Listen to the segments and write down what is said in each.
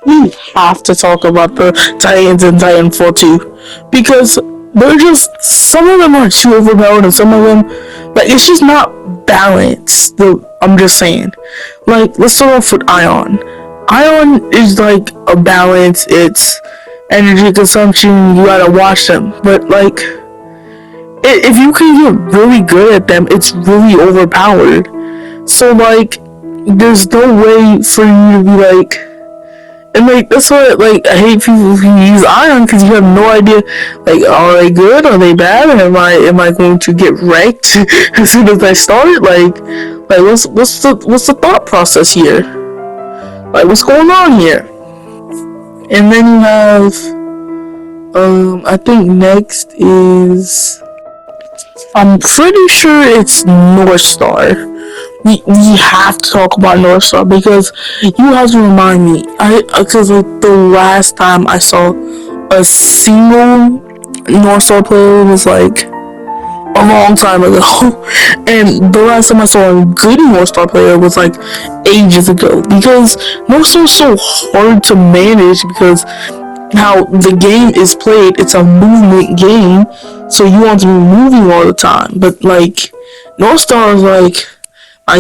We have to talk about the Titans in Titanfall 2 because they're just some of them are too overpowered and some of them like it's just not balanced. I'm just saying. Like let's start off with Ion. Ion is like a balance. It's energy consumption. You gotta watch them, but like if you can get really good at them, it's really overpowered. So like, there's no way for you to be like, and like that's why like I hate people who use Ion because you have no idea like are they good, are they bad, am I going to get wrecked as soon as I start? Like what's the thought process here? Like what's going on here? And then you have I think next is I'm pretty sure it's North Star. We have to talk about North Star because you have to remind me. Because like the last time I saw a single North Star player was like a long time ago, and the last time I saw a good North Star player was like ages ago. Because North Star is so hard to manage because how the game is played, it's a movement game, so you want to be moving all the time. But like North Star is like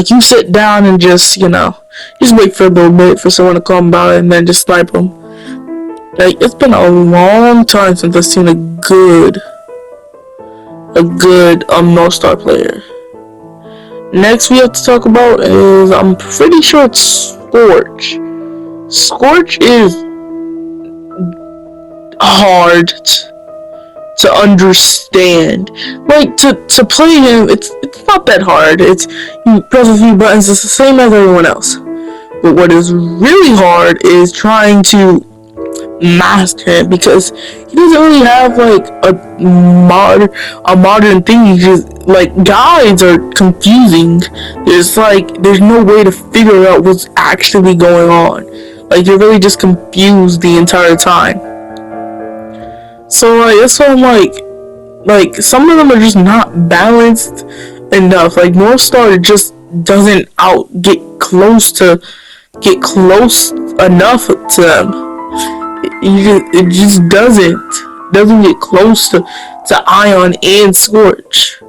you sit down and just just wait for a little bit for someone to come by and then just snipe them. Like it's been a long time since I've seen a good North Star player. Next we have to talk about is I'm pretty sure it's Scorch. Scorch is hard to understand. Like to play him, it's not that hard. It's you press a few buttons. It's the same as everyone else. But what is really hard is trying to master him because he doesn't really have like a modern thing. He just like guides are confusing. There's no way to figure out what's actually going on. Like you're really just confused the entire time. So like that's why I'm like some of them are just not balanced enough. Like North Star just doesn't get close enough to them. It just doesn't get close to Ion and Scorch.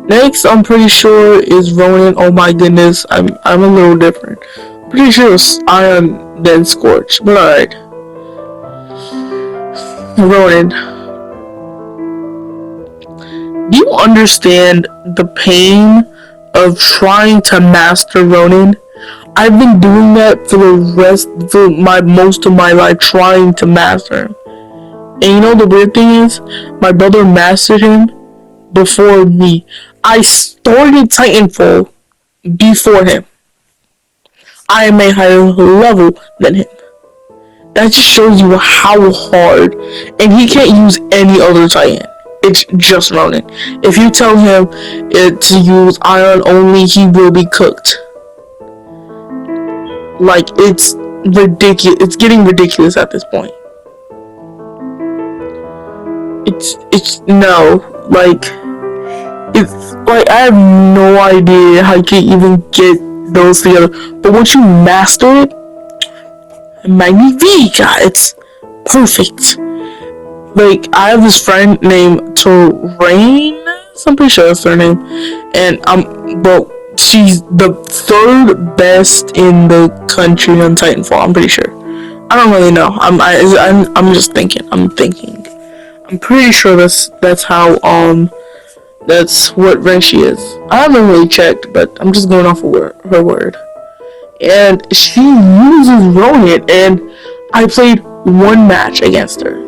Next, I'm pretty sure is Ronin. Oh my goodness, I'm a little different. I'm pretty sure it's Ion then Scorch, but alright. Ronin. Do you understand the pain of trying to master Ronin? I've been doing that for most of my life, trying to master him. And you know the weird thing is, my brother mastered him before me. I started Titanfall before him. I am a higher level than him. That just shows you how hard, and he can't use any other Titan. It's just Ronin. If you tell him to use Ion only, he will be cooked. Like, it's ridiculous. It's getting ridiculous at this point. I have no idea how you can even get those together. But once you master it, magnifica, it's perfect. Like, I have this friend named Terrain, I'm pretty sure that's her name, and she's the third best in the country on Titanfall. I'm pretty sure. I don't really know. I'm just thinking. I'm pretty sure that's how that's what rank she is. I haven't really checked, but I'm just going off of her word. And she uses Ronin, and I played one match against her.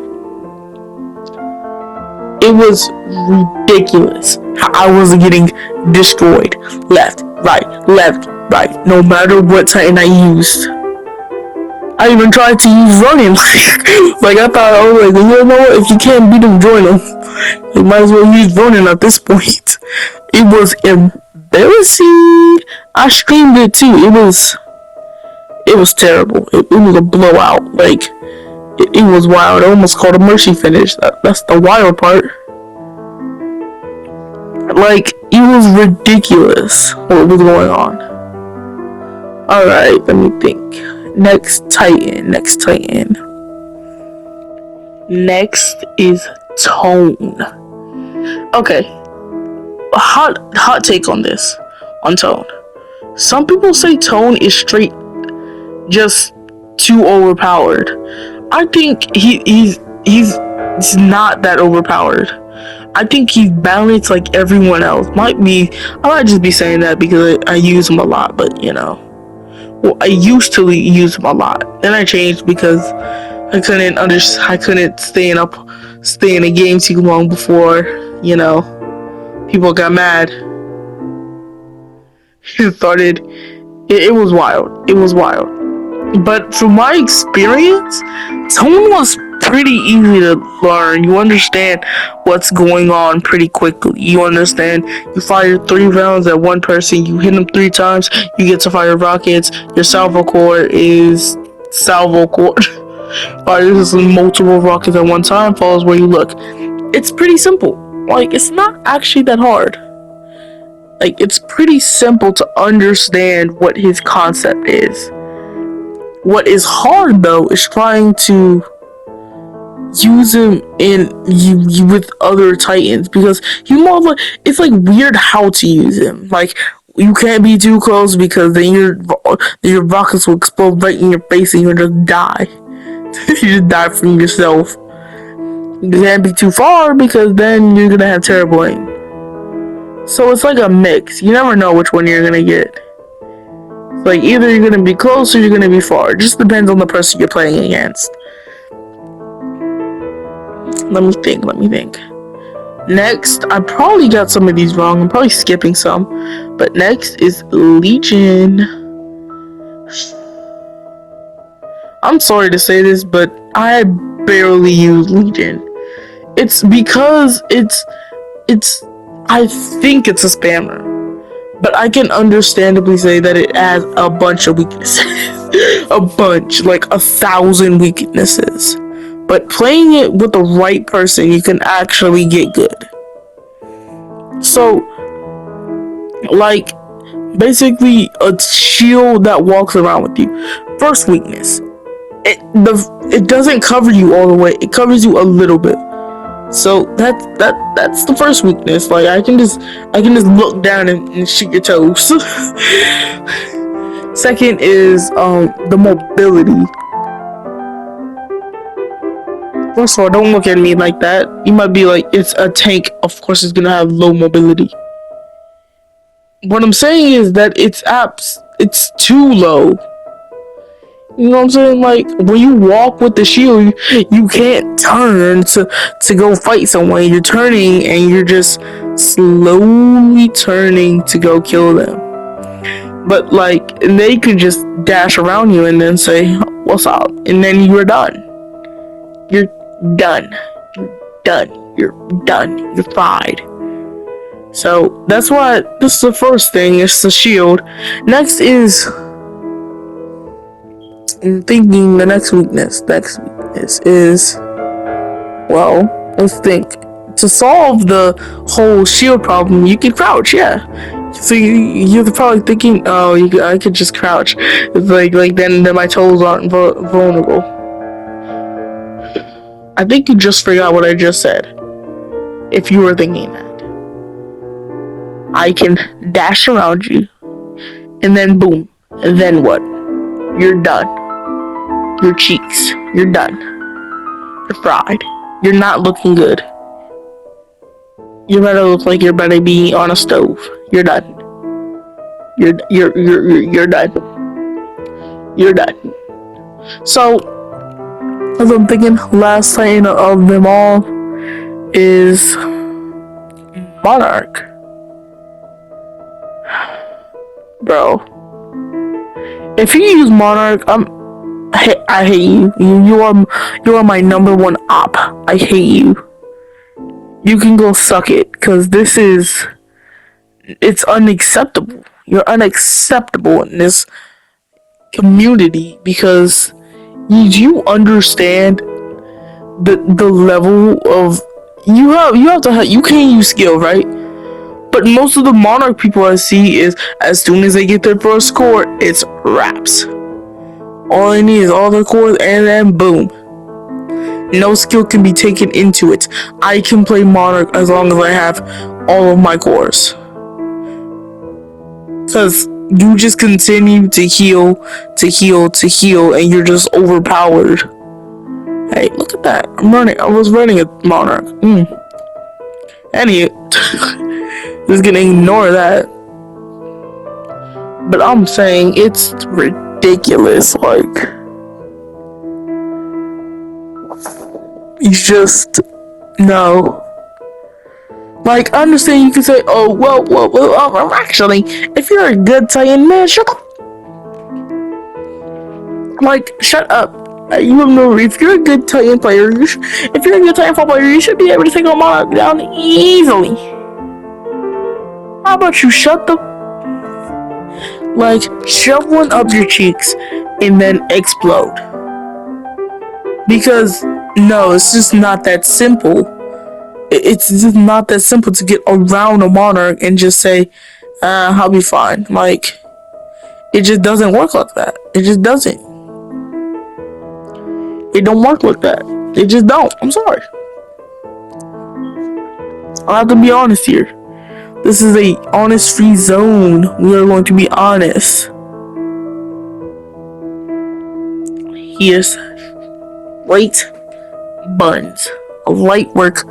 It was ridiculous how I was getting destroyed. Left, right, no matter what Titan I used. I even tried to use Ronin. Like I thought, I was like, you know what? If you can't beat him, join him. You might as well use Ronin at this point. It was embarrassing. I streamed it too. It was terrible. It was a blowout. Like it was wild. I almost called a mercy finish. That's the wild part. like, it was ridiculous what was going on. Alright, let me think. Next Titan. Next is Tone. Okay. Hot take on this. On Tone. Some people say Tone is straight just too overpowered. I think he's not that overpowered. I think he's balanced like everyone else. I might just be saying that because I use him a lot, but you know. Well, I used to use him a lot. Then I changed because I couldn't stay in a game too long before, you know, people got mad. It was wild. It was wild. But from my experience, Tone was pretty easy to learn. You understand what's going on pretty quickly. You understand, you fire 3 rounds at one person, you hit them 3 times, you get to fire rockets. Your salvo core fires multiple rockets at one time, follows where you look. It's pretty simple. Like, it's not actually that hard. Like, it's pretty simple to understand what his concept is. What is hard though is trying to use him with other Titans, because he's more like, it's like weird how to use him. Like, you can't be too close because then your rockets will explode right in your face and you'll just die. You just die from yourself. You can't be too far because then you're gonna have terrible aim. So it's like a mix. You never know which one you're gonna get. Like, either you're gonna be close or you're gonna be far. It just depends on the person you're playing against. Let me think. Next, I probably got some of these wrong. I'm probably skipping some. But next is Legion. I'm sorry to say this, but I barely use Legion. It's because I think it's a spammer. But I can understandably say that it has a bunch of weaknesses. A bunch, like 1,000 weaknesses. But playing it with the right person, you can actually get good. So, like, basically a shield that walks around with you. First weakness. It doesn't cover you all the way. It covers you a little bit. So that's the first weakness. Like, I can just look down and shoot your toes. Second is the mobility. First of all, don't look at me like that. You might be like, it's a tank, of course it's gonna have low mobility. What I'm saying is that it's too low. You know what I'm saying? Like, when you walk with the shield, you can't turn to go fight someone. You're turning and you're just slowly turning to go kill them. But, like, they could just dash around you and then say, what's up? And then you're done. You're done. You're fried. So, that's why this is the first thing. It's the shield. Next is... I'm thinking the next weakness is, well, let's think. To solve the whole shield problem, you can crouch, yeah. So you're probably thinking, oh, I could just crouch. It's like then my toes aren't vulnerable. I think you just forgot what I just said. If you were thinking that. I can dash around you, and then boom, and then what? You're done. Your cheeks. You're done. You're fried. You're not looking good. You better look like you're about to be on a stove. You're done. You're done. You're done. So, as I'm thinking, last Titan of them all is Monarch. Bro. If you use Monarch, I hate you. You are my number 1 op. I hate you. You can go suck it, cause it's unacceptable. You're unacceptable in this community because you understand the level of you can't use skill, right? But most of the Monarch people I see is as soon as they get their first score, it's wraps. All I need is all the cores, and then boom. No skill can be taken into it. I can play Monarch as long as I have all of my cores. Because you just continue to heal, and you're just overpowered. Hey, look at that. I was running a Monarch. Anyway, just gonna ignore that. But I'm saying it's ridiculous. Like, you just no. Like, I understand you can say, oh, well, actually, if you're a good Titan, man, shut up. Like, shut up. You have no, if you're a good Titan player, if you're a good Titanfall player, you should be able to take a Monarch down easily. How about you shut the, like, shove one up your cheeks and then explode? Because, no, it's just not that simple. It's just not that simple to get around a Monarch and just say, I'll be fine. Like, it just doesn't work like that. It just doesn't. It don't work like that. It just don't. I'm sorry. I have to be honest here. This is a honest free zone. We are going to be honest. He is light buns. Light work.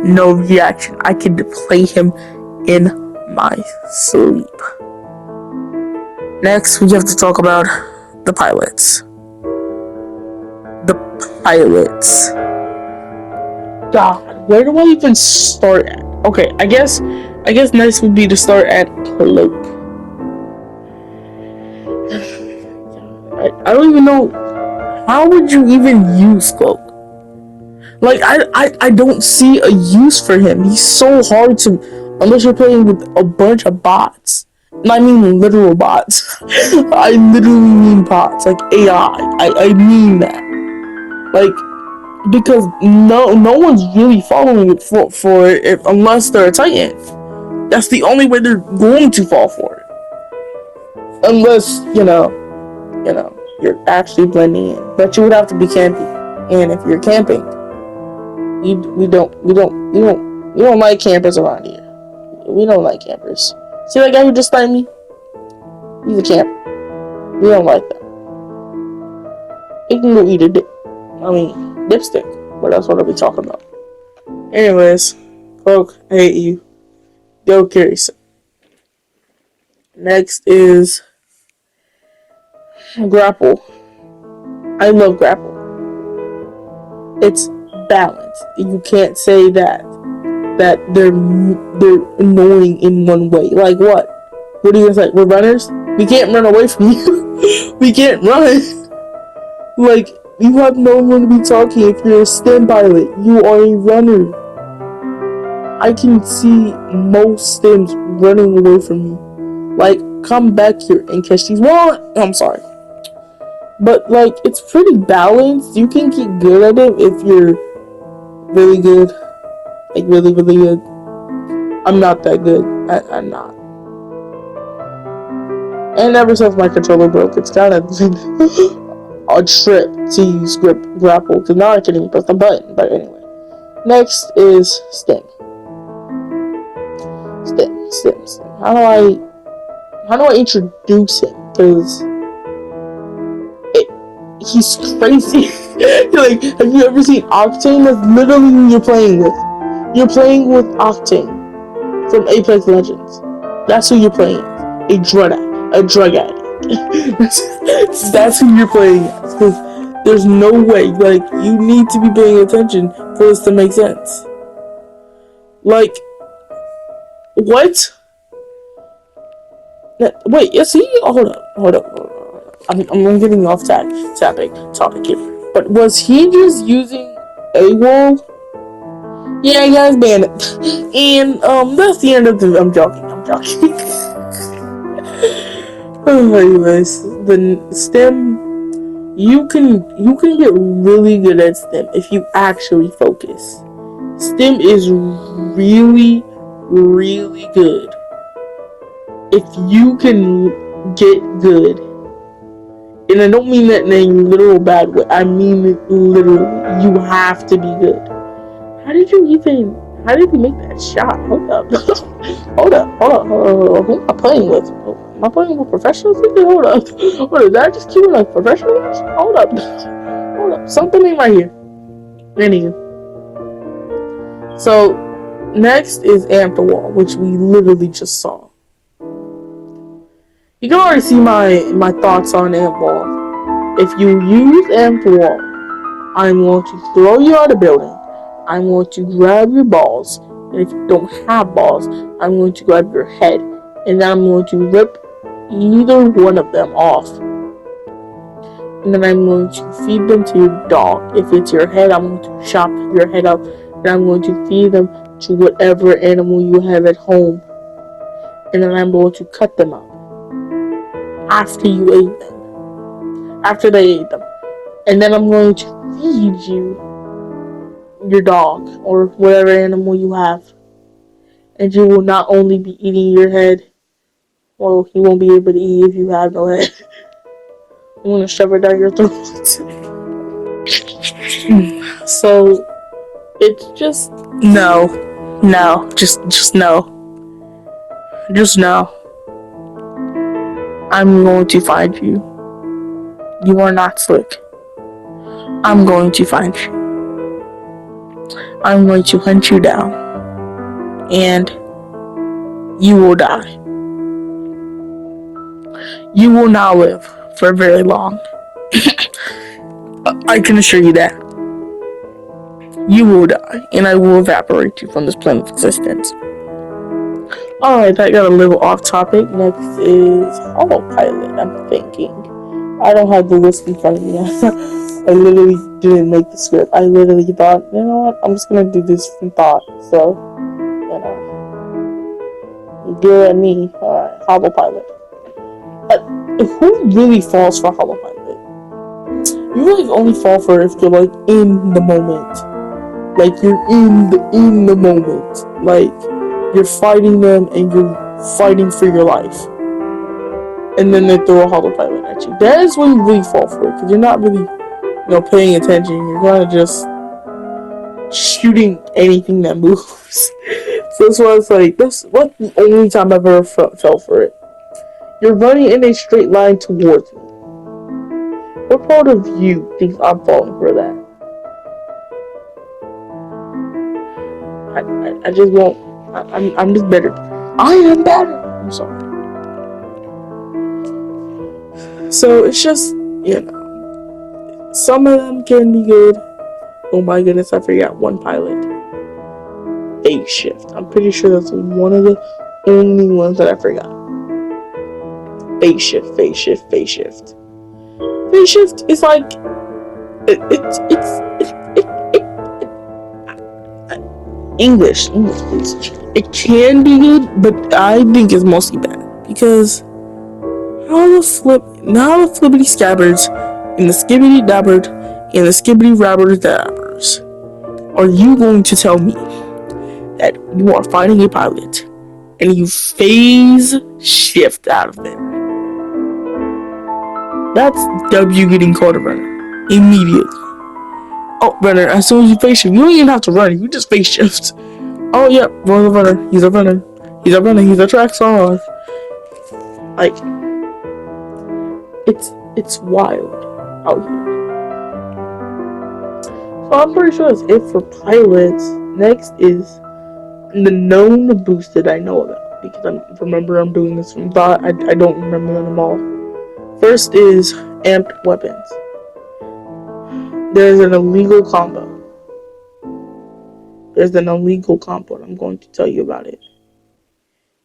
No reaction. I can play him in my sleep. Next, we have to talk about the pilots. The pilots. God, where do I even start at? Okay, I guess next would be to start at Cloak. I don't even know. How would you even use Cloak? Like, I don't see a use for him. He's so hard to, unless you're playing with a bunch of bots. And I mean literal bots. I literally mean bots, like AI. I mean that. Like, because no one's really following it for it unless they're a Titan. That's the only way they're going to fall for it. Unless, you're actually blending in. But you would have to be camping. And if you're camping, we don't like campers around here. We don't like campers. See that guy who just sniped me? He's a camper. We don't like that. He can go eat a dipstick. But that's what I'll be talking about. Anyways, Cloak, I hate you. Go carry some. Next is Grapple. I love Grapple. It's balanced. You can't say that they're annoying in one way. Like what? What are you gonna say? We're runners? We can't run away from you. We can't run. Like, you have no one to be talking if you're a STEM pilot. You are a runner. I can see most STEMs running away from me. Like, come back here and catch these I'm sorry. But, like, it's pretty balanced. You can get good at it if you're really good. Like, really, really good. I'm not that good. I'm not. And ever since my controller broke, it's kind of a trip to use Grapple. Because now I can even press the button. But anyway. Next is Stim. Stim. How do I introduce him? Because he's crazy. Like, have you ever seen Octane? That's literally who you're playing with. You're playing with Octane from Apex Legends. That's who you're playing with. A drug addict. That's who you're playing as. Because there's no way. Like, you need to be paying attention for this to make sense. Like, what? Wait, is he? Hold up. I'm getting off topic here. But was he just using a wall? Yeah, guys, ban it. And that's the end of the. I'm joking. Anyways, the STEM, you can get really good at STEM if you actually focus. STEM is really, really good if you can get good, and I don't mean that in a literal bad way, I mean it literally, you have to be good. How did you make that shot? Hold up. Hold up. Who am I playing with? Am I playing with professionals? Hold up. What is that? Just keeping like professionals? Hold up. Hold up. Something ain't right here. Anywho. So, next is Titanfall, which we literally just saw. You can already see my thoughts on Titanfall. If you use Titanfall, I'm going to throw you out of the building. I'm going to grab your balls, and if you don't have balls, I'm going to grab your head, and then I'm going to rip either one of them off. And then I'm going to feed them to your dog. If it's your head, I'm going to chop your head up, and I'm going to feed them to whatever animal you have at home. And then I'm going to cut them up after you ate them. After they ate them. And then I'm going to feed you your dog or whatever animal you have, and you will not only be eating your head, well, you won't be able to eat if you have no head. I'm gonna shove it down your throat. So it's just just no. I'm going to find you. You are not slick. I'm going to find you. I'm going to hunt you down, and you will die. You will not live for very long. I can assure you that. You will die, and I will evaporate you from this plane of existence. Alright, that got a little off topic. Next is Holopilot, I'm thinking. I don't have the list in front of me. I literally didn't make the script. I literally thought, you know what, I'm just gonna do this from thought. So, good at me. Alright, Holopilot. Who really falls for Holopilot? You like only fall for it if you're like in the moment. Like you're in the moment. Like you're fighting them and you're fighting for your life. And then they throw a Holopilot at you. That is when you really fall for it, because you're not really, paying attention. You're kind of just shooting anything that moves. So that's why it's like, that's the only time I've ever fell for it. You're running in a straight line towards me. What part of you thinks I'm falling for that? I just won't. I'm just better. I am better. I'm sorry. So it's just, some of them can be good. Oh my goodness, I forgot one pilot. Phase shift. I'm pretty sure that's one of the only ones that I forgot. Phase shift. Phase shift is like English, please. It can be good, but I think it's mostly bad because now the flippity scabbards and the skibbity dabbard and the skibbity rabbers dabbers, are you going to tell me that you are fighting a pilot and you phase shift out of there? That's W getting called a runner immediately. Oh, runner, as soon as you phase shift, you don't even have to run, you just phase shift. Oh, yeah, well, a runner. He's a runner. He's a track star. Like, it's wild out here. So I'm pretty sure that's it for pilots. Next is the known boost that I know about, because I'm doing this from thought. I don't remember them all. First is amped weapons. There's an illegal combo. And I'm going to tell you about it.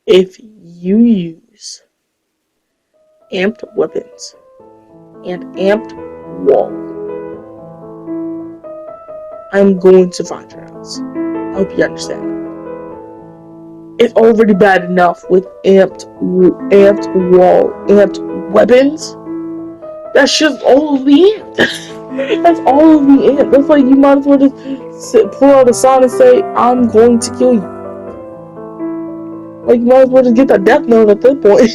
If you use amped weapons and amped wall, I'm going to find your house. I hope you understand. It's already bad enough with amped wall, amped weapons. That's just all of the amp. That's all of the amp. That's like you might as well just pull out a sign and say, I'm going to kill you. Like, you might as well just get the death note at that point.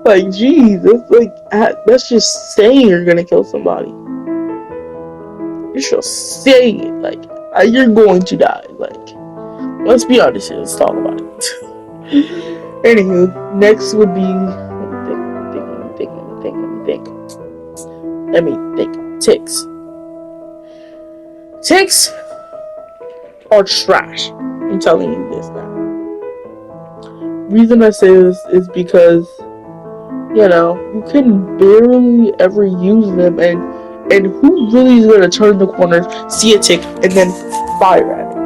Like, jeez, that's just saying you're gonna kill somebody. You're just saying it, like, you're going to die. Like, let's be honest here. Let's talk about it. Anywho, next would be let me think. Ticks. Ticks are trash. I'm telling you this now. Reason I say this is because, you know, you can barely ever use them, and who really is gonna turn the corner, see a tick, and then fire at it?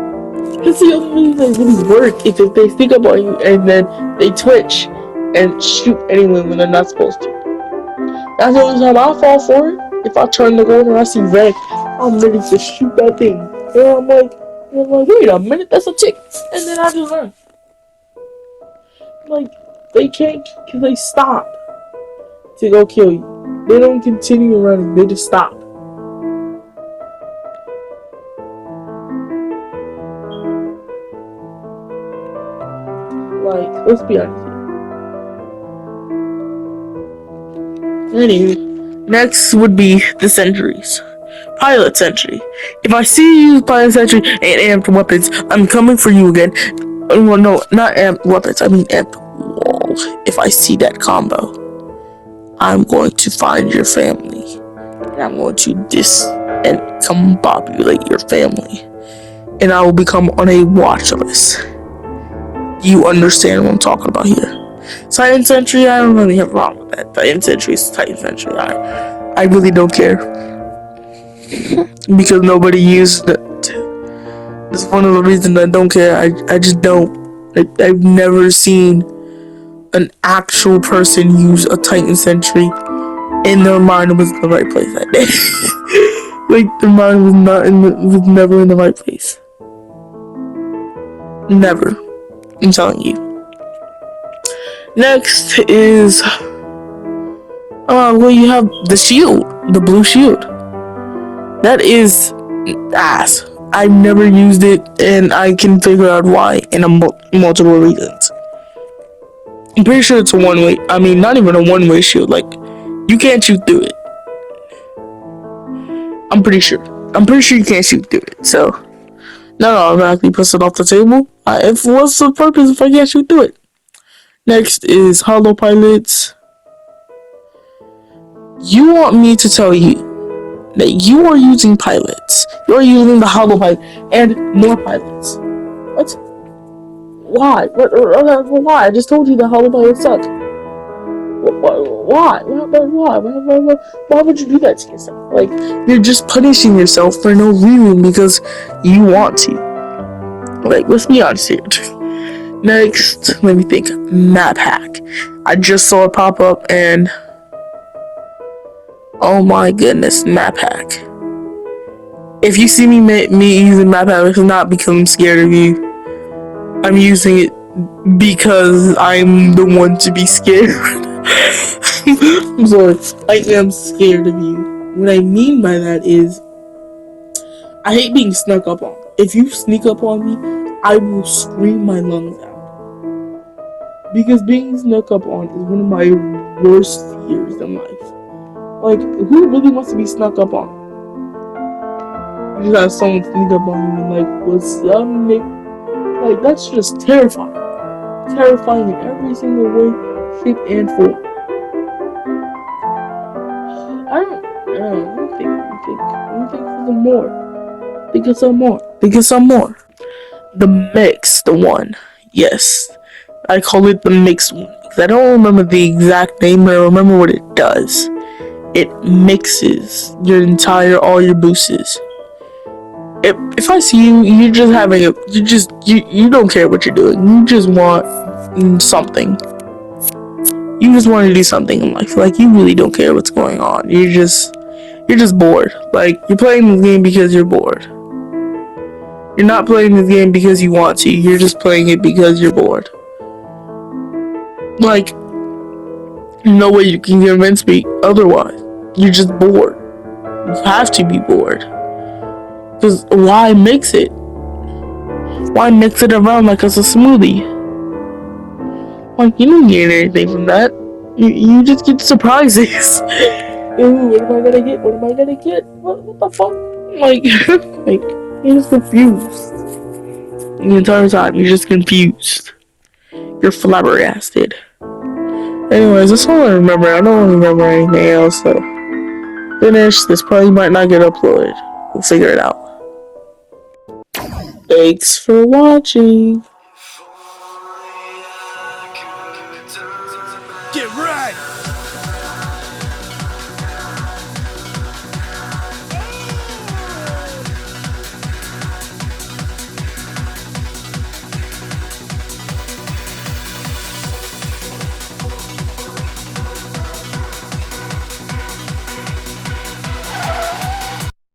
Because the only reason they really work is if they sneak up on you and then they twitch and shoot anyway when they're not supposed to. That's the only time I fall for it. If I turn the corner and I see red, I'm ready to shoot that thing. And I'm like, wait a minute, that's a tick. And then I just run. Like, they can't, because they stop to go kill you. They don't continue running, they just stop. Like, let's be honest here. Anyway, next would be the sentries. Pilot sentry. If I see you use pilot sentry and amped weapons, I'm coming for you again. Well, no, not amped weapons, I mean amped wall. If I see that combo, I'm going to find your family. And I'm going to and combobulate your family. And I will become on a watch list. You understand what I'm talking about here. Titan Sentry, I don't really have a problem with that. Titan Sentry is Titan Sentry. I really don't care. Because nobody used it. That's one of the reasons I don't care. I just don't. I've never seen an actual person use a Titan Sentry and their mind was in the right place that day. Like, their mind was never in the right place. Never. I'm telling you. Next is, well, you have the shield, the blue shield. That is ass. I've never used it, and I can figure out why in multiple reasons. I'm pretty sure it's a one-way. I mean, not even a one-way shield. Like, you can't shoot through it. I'm pretty sure you can't shoot through it. So, that automatically puts it off the table. What's the purpose if I can't shoot through it? Next is hollow pilots. You want me to tell you that you are using pilots. You are using the hollow pilot and more pilots. What? Why? Why? I just told you that hollow pilots suck. Why? Why would you do that to yourself? Like, you're just punishing yourself for no reason because you want to. Like, let's be honest here. Next, let me think. Map hack. I just saw it pop up and oh my goodness, map hack. If you see me using map hack, it's not because I'm scared of you. I'm using it because I'm the one to be scared. I'm sorry. I am scared of you. What I mean by that is, I hate being snuck up on. If you sneak up on me, I will scream my lungs out. Because being snuck up on is one of my worst fears in life. Like, who really wants to be snuck up on? You just have someone sneak up on you and like, what's up, Nick? Like, that's just terrifying. Terrifying in every single way, shape, and form. I don't think for some more. Think of some more. The mix, the one. Yes. I call it the mixed one. Because I don't remember the exact name, but I remember what it does. It mixes all your boosts. If I see you, you're just having you don't care what you're doing. You just want something. You just want to do something in life. Like, you really don't care what's going on. You're just bored. Like, you're playing this game because you're bored. You're not playing this game because you want to. You're just playing it because you're bored. Like, no way you can convince me otherwise. You're just bored. You have to be bored. Because why mix it? Why mix it around like it's a smoothie? Like, you don't get anything from that. You just get surprises. Ooh, what am I gonna get? What am I gonna get? What the fuck? Like, like, you're just confused. The entire time, you're just confused. You're flabbergasted. Anyways, that's all I remember. I don't remember anything else, so. Finish. This probably might not get uploaded. We'll figure it out. Thanks for watching. Get right!